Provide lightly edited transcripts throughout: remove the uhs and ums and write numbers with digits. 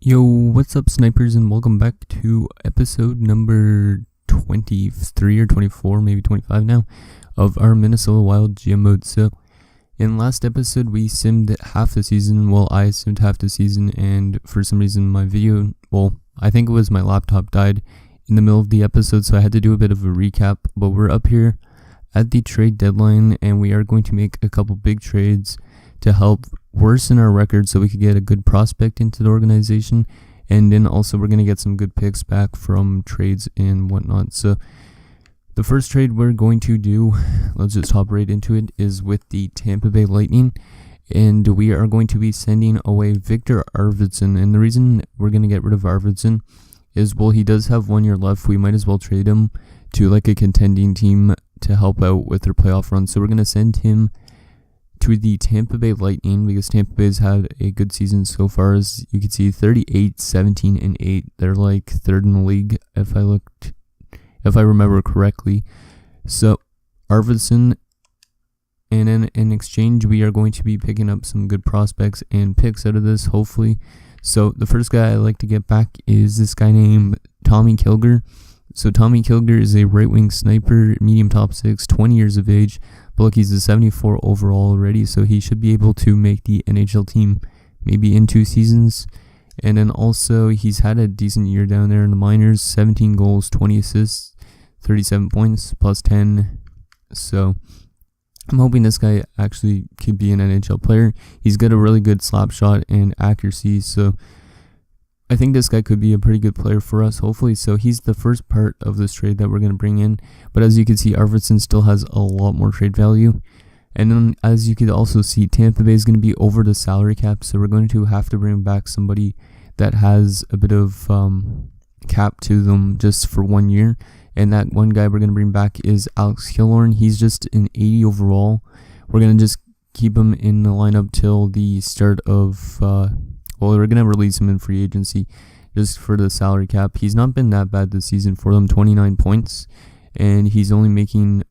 Yo, what's up, snipers, and welcome back to episode number 23 or 24, maybe 25 now, of our Minnesota Wild GM mode. So, in last episode, we simmed half the season. Well, I simmed half the season, and for some reason, my video, I think it was my laptop died in the middle of the episode, so I had to do a bit of a recap. But we're up here at the trade deadline, and we are going to make a couple big trades to help worsen our record so we could get a good prospect into the organization, and then also we're going to get some good picks back from trades and whatnot. So the first trade we're going to do, let's just hop right into it, is with the Tampa Bay Lightning, and we are going to be sending away Victor Arvidsson. And the reason we're going to get rid of Arvidsson is, well, he does have 1 year left. We might as well trade him to like a contending team to help out with their playoff run. So we're going to send him to the Tampa Bay Lightning because Tampa Bay's had a good season so far. As you can see, 38, 17, and 8. They're like third in the league if I remember correctly. So Arvidsson, and then in exchange we are going to be picking up some good prospects and picks out of this, hopefully. So the first guy I like to get back is this guy named Tommy Kilger. So Tommy Kilger is a right-wing sniper, medium top 6, 20 years of age. But look, he's a 74 overall already, so he should be able to make the NHL team maybe in 2 seasons. And then also, he's had a decent year down there in the minors, 17 goals, 20 assists, 37 points, plus 10. So I'm hoping this guy actually could be an NHL player. He's got a really good slap shot and accuracy, so I think this guy could be a pretty good player for us, hopefully. So he's the first part of this trade that we're going to bring in. But as you can see, Arvidsson still has a lot more trade value. And then as you can also see, Tampa Bay is going to be over the salary cap. So we're going to have to bring back somebody that has a bit of cap to them just for 1 year. And that one guy we're going to bring back is Alex Killorn. He's just an 80 overall. We're going to just keep him in the lineup till the start of we're going to release him in free agency just for the salary cap. He's not been that bad this season for them, 29 points. And he's only making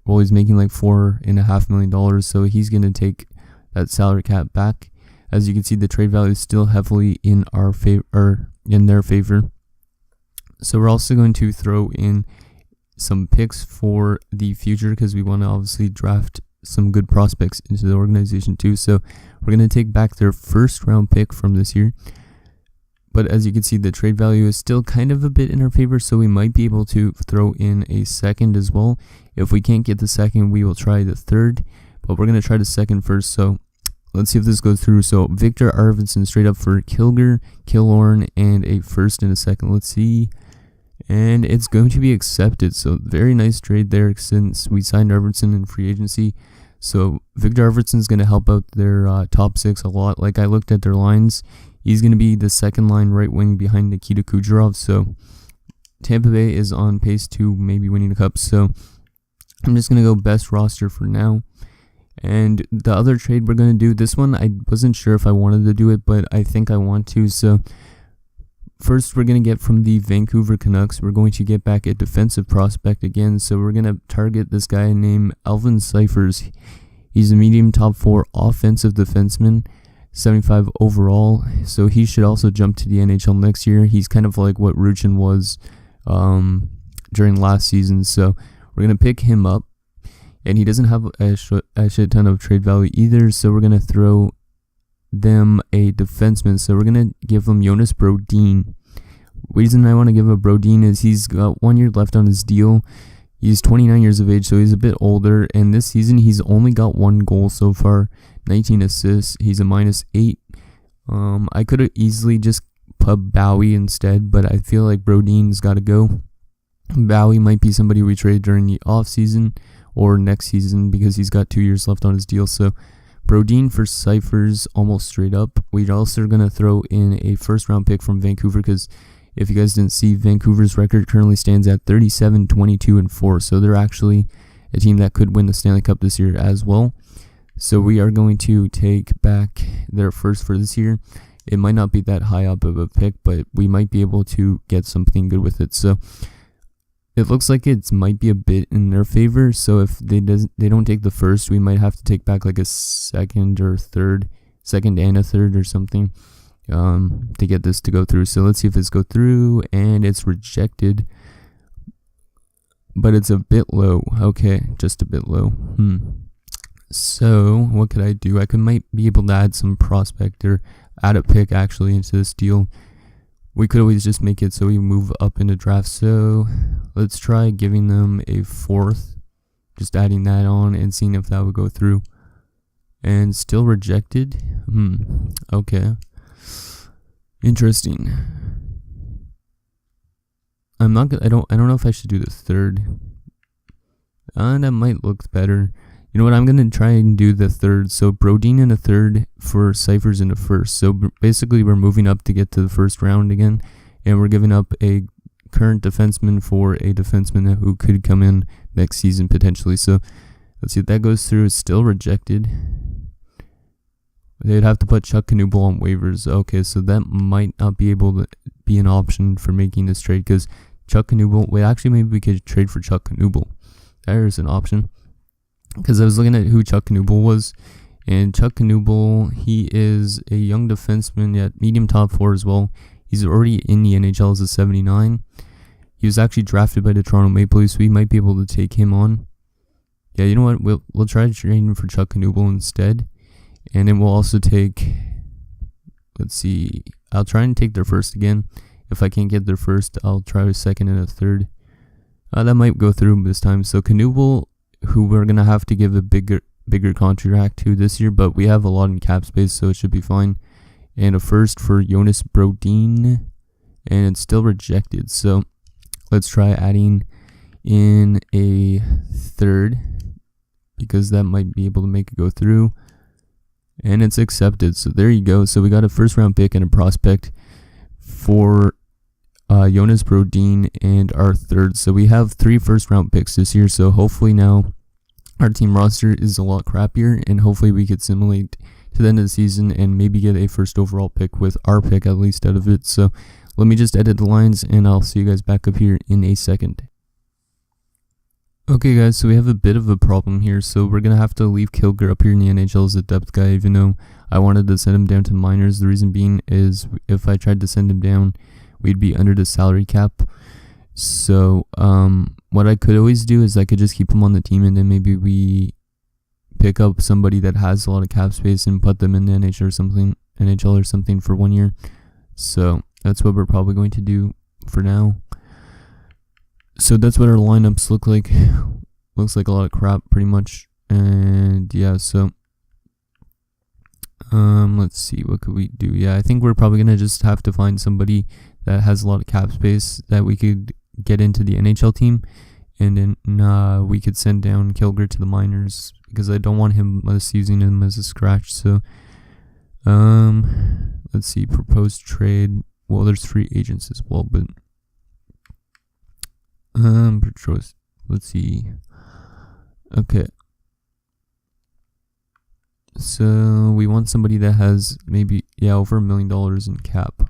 he's making like $4.5 million. So he's going to take that salary cap back. As you can see, the trade value is still heavily in our favor, in their favor. So we're also going to throw in some picks for the future because we want to obviously draft some good prospects into the organization too. So we're going to take back their first round pick from this year. But as you can see, the trade value is still kind of a bit in our favor, so we might be able to throw in a second as well. If we can't get the second, we will try the third, but we're going to try the second first. So let's see if this goes through. So Victor Arvidsson straight up for Kilger, Killorn, and a first and a second. Let's see. And it's going to be accepted. So very nice trade there since we signed Arvidsson in free agency. So Victor Arvidsson is going to help out their top 6 a lot. Like, I looked at their lines. He's going to be the second line right wing behind Nikita Kucherov. So Tampa Bay is on pace to maybe winning the cup. So I'm just going to go best roster for now. And the other trade we're going to do, this one I wasn't sure if I wanted to do it, but I think I want to. So first, we're going to get from the Vancouver Canucks, we're going to get back a defensive prospect again. So we're going to target this guy named Alvin Cyphers. He's a medium top 4 offensive defenseman, 75 overall. So he should also jump to the NHL next year. He's kind of like what Ruchin was during last season. So we're going to pick him up. And he doesn't have a shit ton of trade value either. So we're going to throw them a defenseman. So we're going to give them Jonas Brodin. Reason I want to give a Brodin is he's got 1 year left on his deal. He's 29 years of age, so he's a bit older. And this season, he's only got 1 goal so far, 19 assists. He's a -8. I could have easily just put Bowie instead, but I feel like Brodin's got to go. Bowie might be somebody we trade during the off season or next season because he's got 2 years left on his deal. So Brodin for Cyphers, almost straight up. We're also going to throw in a first round pick from Vancouver because if you guys didn't see, Vancouver's record currently stands at 37, 22, and 4. So they're actually a team that could win the Stanley Cup this year as well. So we are going to take back their first for this year. It might not be that high up of a pick, but we might be able to get something good with it. So it looks like it might be a bit in their favor. So if they don't take the first, we might have to take back like a second or third, second and a third or something. to get this to go through. So let's see if this go through, and it's rejected, but it's a bit low. Okay, just a bit low. So what could I do? I might be able to add some prospect or add a pick actually into this deal. We could always just make it so we move up in the draft. So let's try giving them a 4th, just adding that on and seeing if that would go through. And still rejected. Okay. Interesting. I don't know if I should do the 3rd. That might look better. You know what? I'm gonna try and do the 3rd. So Brodin in a 3rd for Cyphers in a 1st. So basically, we're moving up to get to the 1st round again, and we're giving up a current defenseman for a defenseman who could come in next season potentially. So let's see if that goes through. It's still rejected. They'd have to put Chuck Knubel on waivers. Okay, so that might not be able to be an option for making this trade because Chuck Knubel. Wait, actually, maybe we could trade for Chuck Knubel. There's an option. Because I was looking at who Chuck Knubel was, and Chuck Knubel, he is a young defenseman, yet medium top 4 as well. He's already in the NHL as a 79. He was actually drafted by the Toronto Maple Leafs, so we might be able to take him on. Yeah, you know what? We'll try to trade him for Chuck Knubel instead, and then we'll also take. Let's see. I'll try and take their 1st again. If I can't get their 1st, I'll try a 2nd and a 3rd. That might go through this time. So Knubel, who we're going to have to give a bigger contract to this year, but we have a lot in cap space, so it should be fine. And a 1st for Jonas Brodin, and it's still rejected. So let's try adding in a 3rd, because that might be able to make it go through. And it's accepted, so there you go. So we got a 1st round pick and a prospect for Jonas Brodin and our 3rd. So we have 3 1st round picks this year. So hopefully now our team roster is a lot crappier, and hopefully we could simulate to the end of the season and maybe get a 1st overall pick with our pick at least out of it. So let me just edit the lines, and I'll see you guys back up here in a second. Okay guys, so we have a bit of a problem here. So we're going to have to leave Kilger up here in the NHL as a depth guy, even though I wanted to send him down to the minors. The reason being is if I tried to send him down, we'd be under the salary cap. So what I could always do is I could just keep him on the team, and then maybe we pick up somebody that has a lot of cap space and put them in the NHL or something for 1 year. So that's what we're probably going to do for now. So that's what our lineups look like. Looks like a lot of crap pretty much. And yeah, so let's see, what could we do? Yeah, I think we're probably gonna just have to find somebody that has a lot of cap space that we could get into the NHL team, and then we could send down Kilger to the minors, because I don't want him using him as a scratch. So let's see, proposed trade. Well, there's free agents as well, but let's see. Okay, so we want somebody that has maybe over $1 million in cap,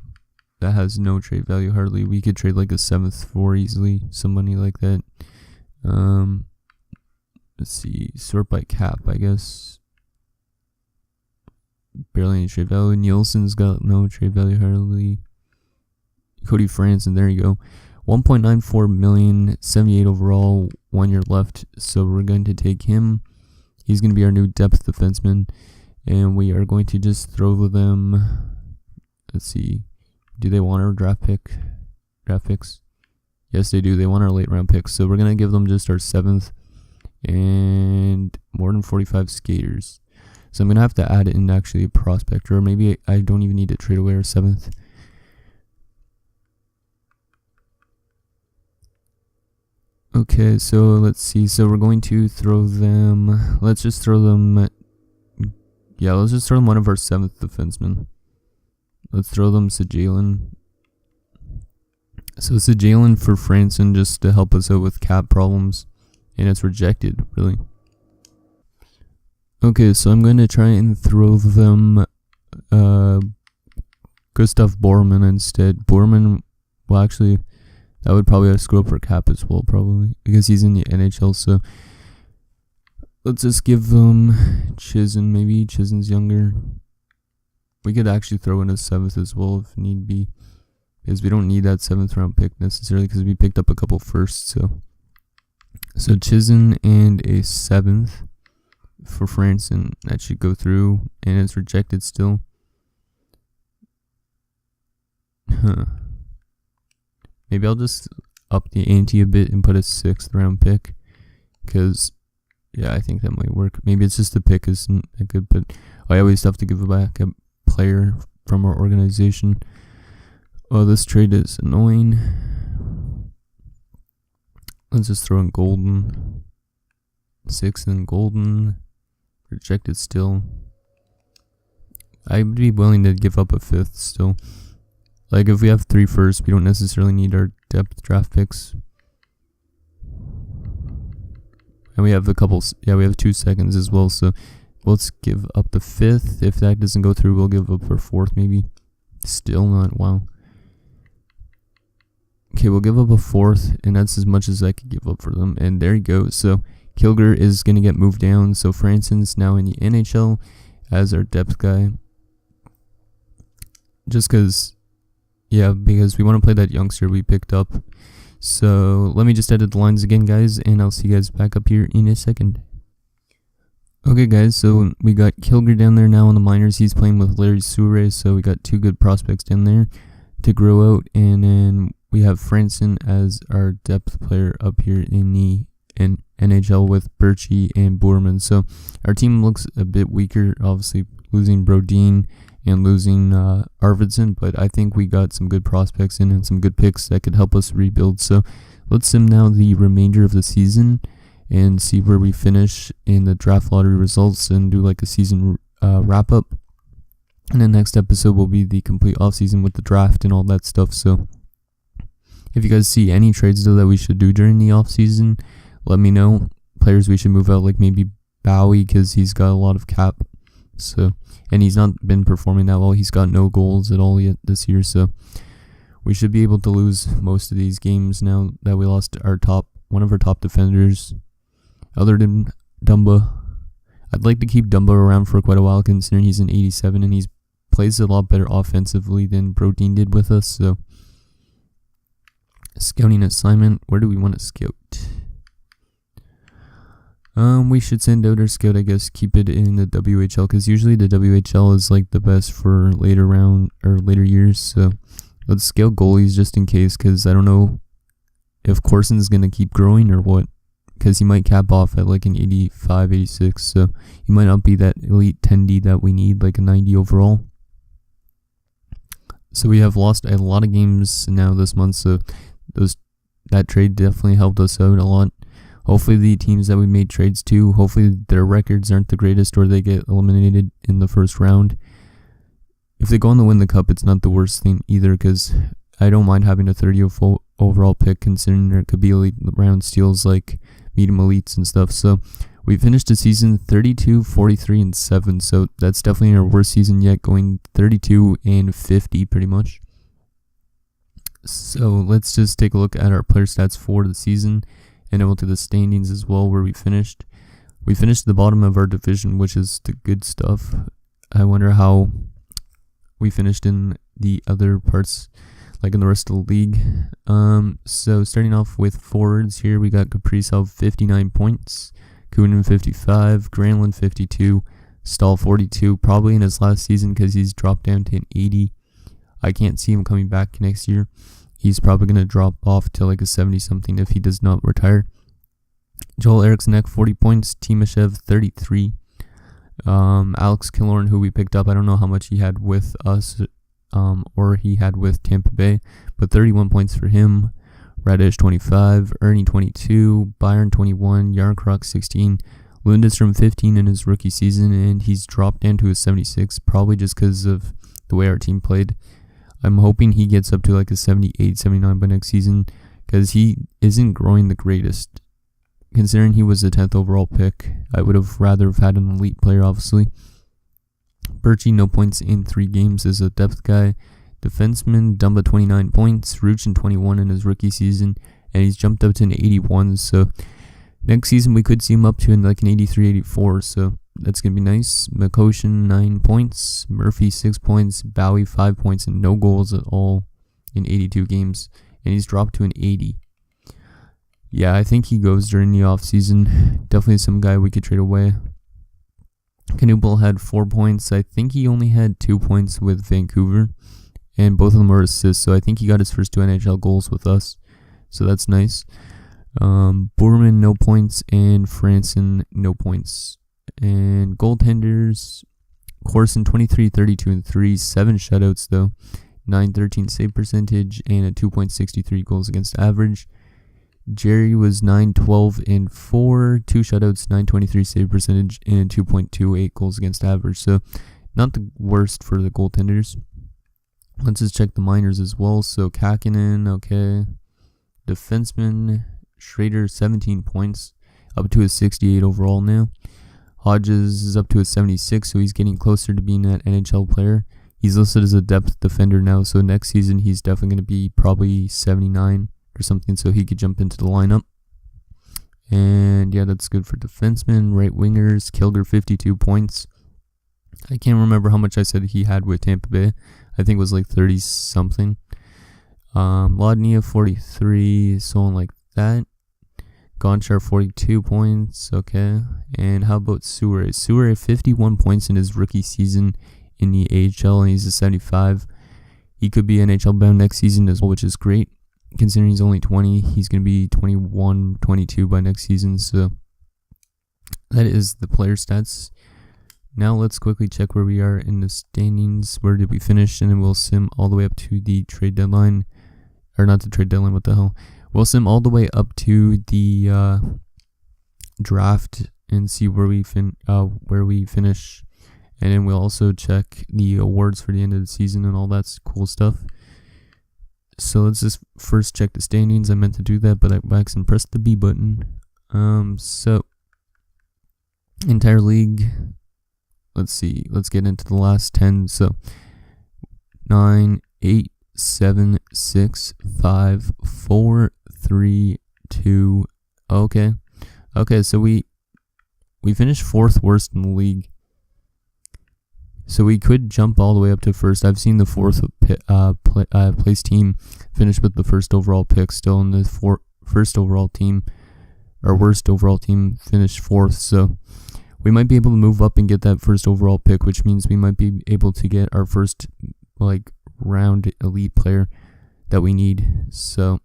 that has no trade value hardly. We could trade like a 7th for easily, some money like that. Let's see, sort by cap, I guess. Barely any trade value. Nielsen's got no trade value hardly. Cody Franson, there you go. 1.94 million, 78 overall, 1 year left. So we're going to take him. He's going to be our new depth defenseman, and we are going to just throw them. Let's see. Do they want our draft picks? Yes, they do. They want our late round picks. So we're going to give them just our 7th and more than 45 skaters. So I'm going to have to add in actually a prospect, or maybe I don't even need to trade away our 7th. Okay, so let's see. So we're going to throw them. Let's just throw them. Yeah, let's just throw them one of our 7th defensemen. Let's throw them Sajalen. So Sajalen for Franson, just to help us out with cap problems. And it's rejected, really. Okay, so I'm going to try and throw them Gustav Borman instead. Borman, well, actually, that would probably screw up our cap as well, probably, because he's in the NHL. So let's just give them Chizen. Maybe Chizen's younger. We could actually throw in a 7th as well if need be, because we don't need that 7th round pick necessarily, because we picked up a couple firsts. So Chizen and a 7th for France, and that should go through, and it's rejected still. Maybe I'll just up the ante a bit and put a 6th round pick, because yeah, I think that might work. Maybe it's just the pick isn't that good, but I always have to give back a player from our organization. Oh, this trade is annoying. Let's just throw in golden. 6 and golden. Rejected still. I'd be willing to give up a 5th still. Like, if we have 3 firsts, we don't necessarily need our depth draft picks. And we have a couple, we have 2 seconds as well, so let's give up the 5th. If that doesn't go through, we'll give up our 4th maybe. Still not, wow. Okay, we'll give up a 4th, and that's as much as I could give up for them. And there you go. So Kilger is going to get moved down. So Fransen's now in the NHL as our depth guy. Just because, because we want to play that youngster we picked up. So let me just edit the lines again, guys, and I'll see you guys back up here in a second. Okay, guys, so we got Kilger down there now in the minors. He's playing with Larry Suarez, so we got 2 good prospects down there to grow out. And then we have Franson as our depth player up here in the NHL with Birchie and Boorman. So our team looks a bit weaker, obviously losing Brodin and losing Arvidsson, but I think we got some good prospects in and some good picks that could help us rebuild. So let's sim now the remainder of the season and see where we finish in the draft lottery results and do like a season wrap up. And the next episode will be the complete offseason with the draft and all that stuff. So if you guys see any trades though that we should do during the offseason, let me know. Players we should move out, like maybe Bowie, because he's got a lot of cap. So, and he's not been performing that well. He's got no goals at all yet this year. So we should be able to lose most of these games now that we lost one of our top defenders, other than Dumba. I'd like to keep Dumba around for quite a while, considering he's an 87 and he plays a lot better offensively than Brodin did with us. So scouting assignment, where do we want to scout? We should send out our scout, I guess, keep it in the WHL, because usually the WHL is like the best for later years. So let's scout goalies just in case, because I don't know if Corson's going to keep growing or what, because he might cap off at like an 85, 86, so he might not be that elite 10D that we need, like a 90 overall. So we have lost a lot of games now this month, so that trade definitely helped us out a lot. Hopefully the teams that we made trades to, hopefully their records aren't the greatest or they get eliminated in the first round. If they go on to win the cup, it's not the worst thing either, because I don't mind having a 30 overall pick, considering there could be elite round steals like medium elites and stuff. So we finished the season 32, 43, and 7. So that's definitely our worst season yet, going 32 and 50 pretty much. So let's just take a look at our player stats for the season, and then we'll do the standings as well, where we finished. We finished at the bottom of our division, which is the good stuff. I wonder how we finished in the other parts, like in the rest of the league. So starting off with forwards here, we got Kaprizov 59 points, Kunin 55, Granlund 52, Stahl 42, probably in his last season because he's dropped down to an 80. I can't see him coming back next year. He's probably going to drop off to like a 70-something if he does not retire. Joel Eriksson, 40 points. Timoshev, 33. Alex Killorn, who we picked up, I don't know how much he had with us or he had with Tampa Bay, but 31 points for him. Radish, 25. Ernie, 22. Byron, 21. Yarncroc, 16. Lundestrom, 15 in his rookie season, and he's dropped down to a 76, probably just because of the way our team played. I'm hoping he gets up to like a 78, 79 by next season, because he isn't growing the greatest. Considering he was a 10th overall pick, I would have rather have had an elite player, obviously. Birchie, no points in 3 games as a depth guy. Defenseman, Dumba, 29 points. Ruchin, 21 in his rookie season, and he's jumped up to an 81. So next season we could see him up to like an 83, 84. So that's going to be nice. Makoshin, 9 points. Murphy, 6 points. Bowie, 5 points, and no goals at all in 82 games. And he's dropped to an 80. Yeah, I think he goes during the offseason. Definitely some guy we could trade away. Knubel had 4 points. I think he only had 2 points with Vancouver. And both of them were assists. So I think he got his first 2 NHL goals with us. So that's nice. Boorman, no points. And Franson, no points. And goaltenders, Corson, 23, 32, and 3. 7 shutouts, though. 9.13 save percentage. And a 2.63 goals against average. Jerry was 9-12 and 4, 2 shutouts, 9.23 save percentage, and 2.28 goals against average. So, not the worst for the goaltenders. Let's just check the minors as well. So, Kakinen, okay. Defenseman, Schrader, 17 points, up to a 68 overall now. Hodges is up to a 76, so he's getting closer to being an NHL player. He's listed as a depth defender now, so next season he's definitely going to be probably 79. Or something, so he could jump into the lineup. And yeah, that's good for defensemen. Right wingers, Kilger, 52 points. I can't remember how much I said he had with Tampa Bay. I think it was like 30 something. Lodnia, 43, someone like that. Gonchar, 42 points. Okay. And how about Seward? Seward, 51 points in his rookie season in the AHL, and he's a 75. He could be NHL bound next season as well, which is great. Considering he's only 20, he's going to be 21, 22 by next season. So that is the player stats. Now let's quickly check where we are in the standings. Where did we finish? And then we'll sim all the way up to the trade deadline. Or not the trade deadline, what the hell. We'll sim all the way up to the draft and see where we finish. And then we'll also check the awards for the end of the season and all that cool stuff. So let's just first check the standings. I meant to do that, but I waxed and pressed the B button. So entire league. Let's see. Let's get into the last 10. So 9, 8, 7, 6, 5, 4, 3, 2. Okay. So we finished 4th worst in the league. So we could jump all the way up to first. I've seen the 4th place team finish with the first overall pick, still in the first overall team, or worst overall team finished 4th. So we might be able to move up and get that first overall pick, which means we might be able to get our first round elite player that we need. So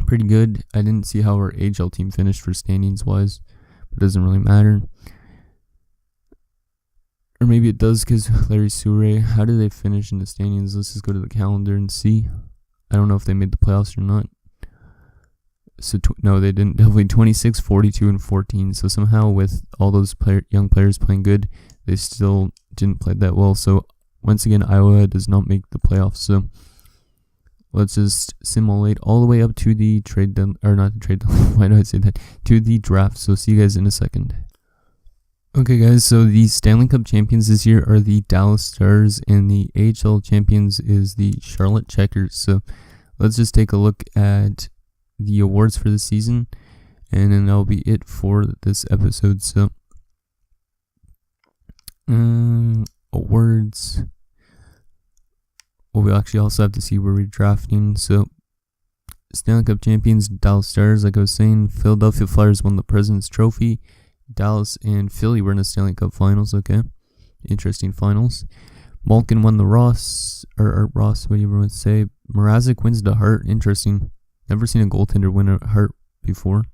pretty good. I didn't see how our AHL team finished for standings wise, but it doesn't really matter. Or maybe it does because Larry Sure. How did they finish in the standings? Let's just go to the calendar and see. I don't know if they made the playoffs or not. So no, they didn't. Definitely 26, 42, and 14. So somehow with all those young players playing good, they still didn't play that well. So once again, Iowa does not make the playoffs. So let's just simulate all the way up to the trade deadline. Or not the trade deadline. Why do I say that? To the draft. So see you guys in a second. Okay, guys, so the Stanley Cup champions this year are the Dallas Stars, and the AHL champions is the Charlotte Checkers. So let's just take a look at the awards for the season, and then that'll be it for this episode. So, awards. Well, we actually also have to see where we're drafting. So, Stanley Cup champions, Dallas Stars, like I was saying. Philadelphia Flyers won the President's Trophy. Dallas and Philly were in the Stanley Cup finals, okay? Interesting finals. Malkin won the Ross, or Ross, what do you want to say? Mrazek wins the Hart, interesting. Never seen a goaltender win a Hart before.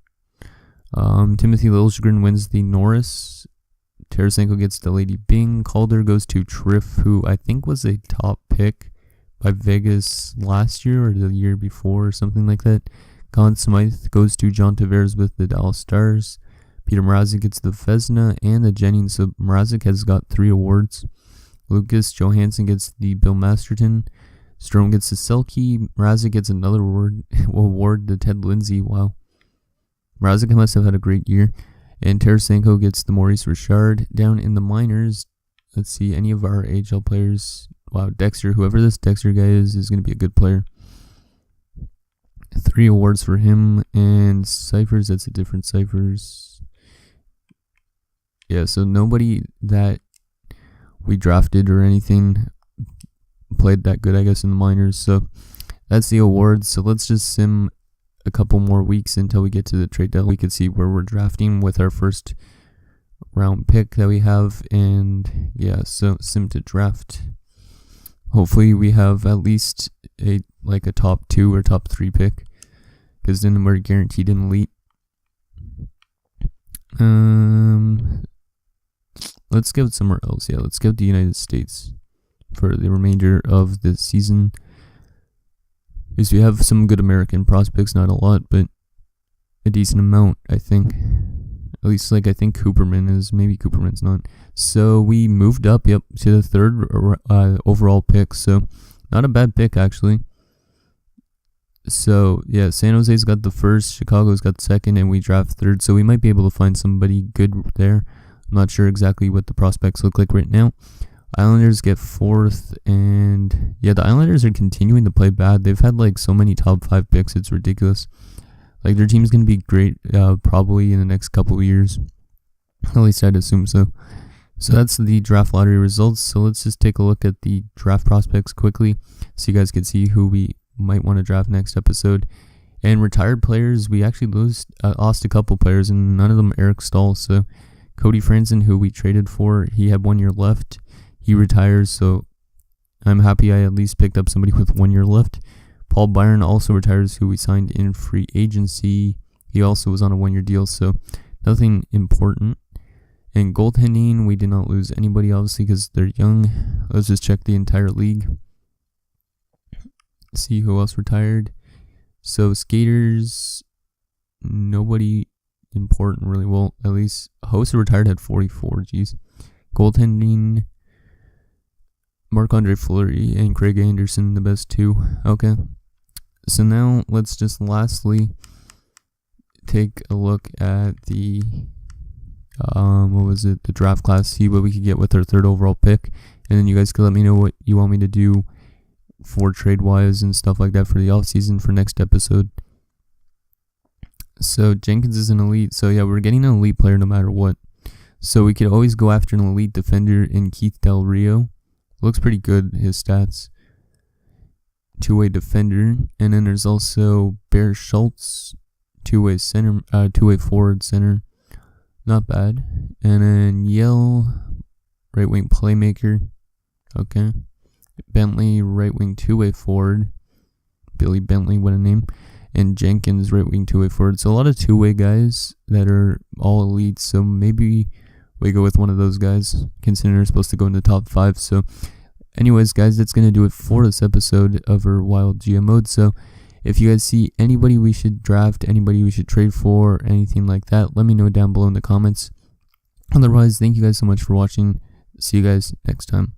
Timothy Liljegren wins the Norris. Tarasenko gets the Lady Byng. Calder goes to Triff, who I think was a top pick by Vegas last year or the year before or something like that. Conn Smythe goes to John Tavares with the Dallas Stars. Peter Mrazek gets the Vezina and the Jennings. So Mrazek has got 3 awards. Lucas Johansson gets the Bill Masterton. Strome gets the Selke. Mrazek gets another award, the Ted Lindsay. Wow. Mrazek must have had a great year. And Tarasenko gets the Maurice Richard. Down in the minors, let's see, any of our AHL players. Wow, Dexter, whoever this Dexter guy is going to be a good player. 3 awards for him. And Cyphers, that's a different Cyphers. yeah, so nobody that we drafted or anything played that good, I guess, in the minors. So that's the awards. So let's just sim a couple more weeks until we get to the trade deadline. We can see where we're drafting with our first round pick that we have. And yeah, so sim to draft. Hopefully we have at least a top 2 or top 3 pick, because then we're guaranteed an elite. Let's go somewhere else. Yeah, let's go to the United States for the remainder of the season. Because we have some good American prospects, not a lot, but a decent amount, I think. At least, I think Cooperman is. Maybe Cooperman's not. So we moved up, to the 3rd overall pick. So not a bad pick, actually. So, yeah, San Jose's got the 1st, Chicago's got the 2nd, and we draft 3rd. So we might be able to find somebody good there. I'm not sure exactly what the prospects look like right now. Islanders get 4th, and yeah, the Islanders are continuing to play bad. They've had so many top 5 picks, it's ridiculous. Their team's going to be great probably in the next couple of years. At least I'd assume so. So that's the draft lottery results. So let's just take a look at the draft prospects quickly so you guys can see who we might want to draft next episode. And retired players, we actually lost a couple players, and none of them Eric Stahl. So Cody Franson, who we traded for, he had 1 year left. He retires, so I'm happy I at least picked up somebody with 1 year left. Paul Byron also retires, who we signed in free agency. He also was on a 1 year deal, so nothing important. And goaltending, we did not lose anybody, obviously, because they're young. Let's just check the entire league. See who else retired. So skaters, nobody important really. Well, at least Hossa retired at 44. Jeez. Goaltending, Marc-Andre Fleury and Craig Anderson, the best 2. Okay. So now let's just lastly take a look at the the draft class, see what we could get with our 3rd overall pick, and then you guys can let me know what you want me to do for trade wise and stuff like that for the off season for next episode. So Jenkins is an elite, so yeah, we're getting an elite player no matter what. So we could always go after an elite defender in Keith Del Rio. Looks pretty good, his stats. 2-way defender. And then there's also Bear Schultz, 2-way center, 2-way forward center. Not bad. And then Yale, right wing playmaker. Okay. Bentley, right wing 2-way forward. Billy Bentley, what a name. And Jenkins, right wing 2-way forward. So a lot of 2-way guys that are all elites. So maybe we go with one of those guys, considering they're supposed to go in the top 5. So anyways, guys, that's going to do it for this episode of our Wild GM mode. So if you guys see anybody we should draft, anybody we should trade for, anything like that, let me know down below in the comments. Otherwise, thank you guys so much for watching. See you guys next time.